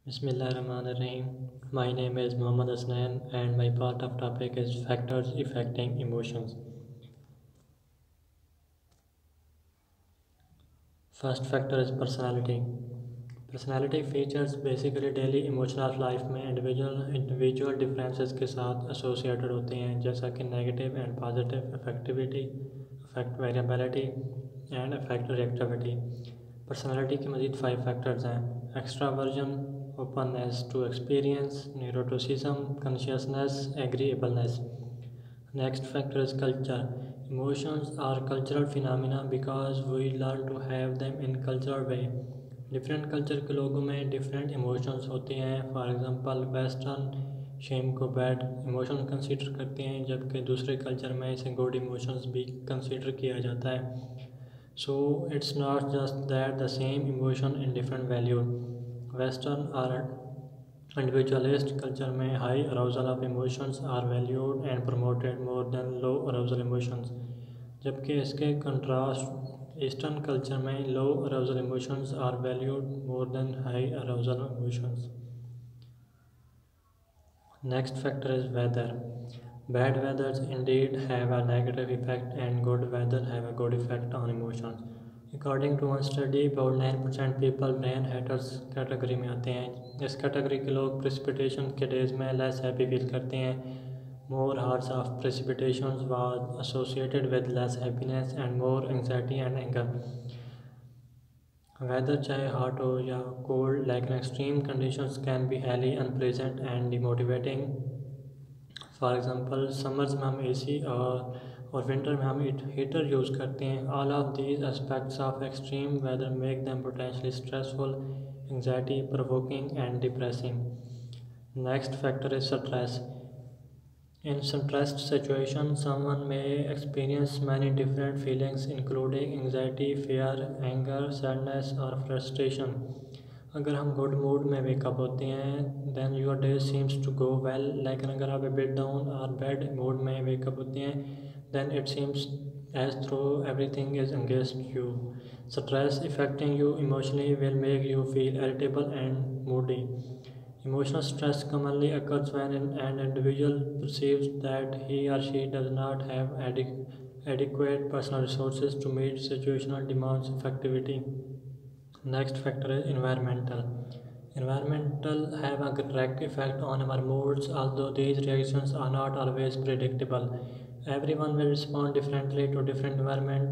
Bismillahirrahmanirrahim. My name is Muhammad Asnan and my part of topic is factors affecting emotions. First factor is personality. Personality features basically daily emotional life में individual differences के साथ associated होते हैं, जैसा कि negative and positive affectivity, affect variability and affect reactivity. Personality के मज़ीद 5 factors हैं: extraversion, openness to experience, neuroticism, consciousness, agreeableness. Next factor is culture. Emotions are cultural phenomena because we learn to have them in cultural way. Different culture के लोगों में different emotions होते हैं. For example western Shem को bad emotion consider करते हैं, जबकि दूसरे कल्चर में इसे गुड इमोशंस भी कंसीडर किया जाता है. So it's not just that the same emotion in different value. Western और इंडिविजुअलिस्ट कल्चर में high arousal of emotions are valued and promoted more than low arousal emotions, जबकि इसके कंट्रास्ट ईस्टर्न कल्चर में low arousal emotions are valued more than high arousal emotions. Next factor is weather. Bad weathers indeed have a negative effect and good weather have a good effect on emotions. According to one study, about 9% people rain haters category में आते हैं. इस category के लोग precipitation के days में less happy feel करते हैं. More hours of precipitation was associated with less happiness and more anxiety and anger. Weather चाहे हॉट हो या कोल्ड, लेकिन extreme conditions can be highly unpleasant and demotivating. For example summers में हम AC और winter में हम हीटर यूज़ करते हैं. All of these aspects of extreme weather make them potentially stressful, anxiety provoking and depressing. Next factor is stress. In stressed situation, someone may experience many different feelings including anxiety, fear, anger, sadness or frustration. अगर हम good mood में wake up होते हैं then your day seems to go well. लेकिन अगर आप bed down और bad mood में वेकअप होते हैं then it seems as though everything is against you. Stress affecting you emotionally will make you feel irritable and moody. Emotional stress commonly occurs when an individual perceives that he or she does not have adequate personal resources to meet situational demands effectively. Next factor is environmental. Environmental have a direct effect on our moods, although these reactions are not always predictable. Everyone will respond differently to different environment.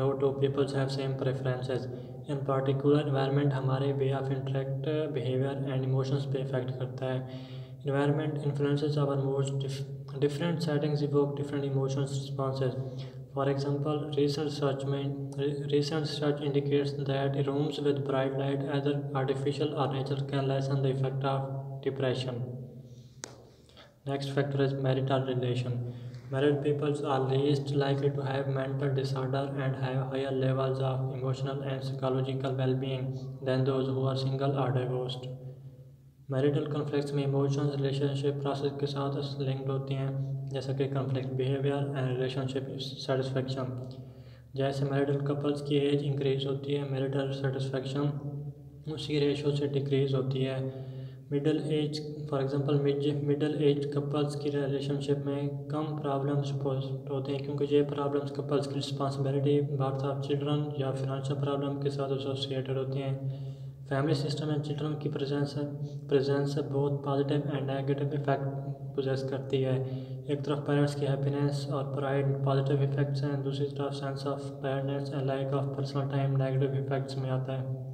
No two people have same preferences. In particular environment हमारे way of interact, behaviour and emotions पे effect करता है. Environment influences our moods. Different settings evoke different emotions responses. For example recent research indicates that rooms with bright light, either artificial or natural, can lessen the effect of depression. Next factor is marital relation. Married people are least likely to have mental disorder and have higher levels of emotional and psychological well-being than those who are single or divorced. Marital conflicts में emotions relationship process के साथ linked होती हैं, जैसा कि conflict behaviour and relationship satisfaction. जैसे marital couples की as increase होती है, मैरिटल सेटिस्फेक्शन उसी रेशो से डिक्रीज होती है. For example middle age couples की रिलेशनशिप में कम प्रॉब्लम्स होते हैं, क्योंकि ये प्रॉब्लम्स कपल्स की रिस्पॉन्सिबिलिटी, बर्थ ऑफ चिल्ड्रन या फिनेंशियल प्रॉब्लम के साथ एसोसिएटेड होते हैं. फैमिली सिस्टम में चिल्ड्रन की प्रेजेंस बहुत positive and negative effect poses करती है. एक तरफ पेरेंट्स की हैप्पीनेस और प्राइड पॉजिटिव इफेक्ट्स हैं, दूसरी तरफ sense of tiredness and lack of personal time negative effects में आता है.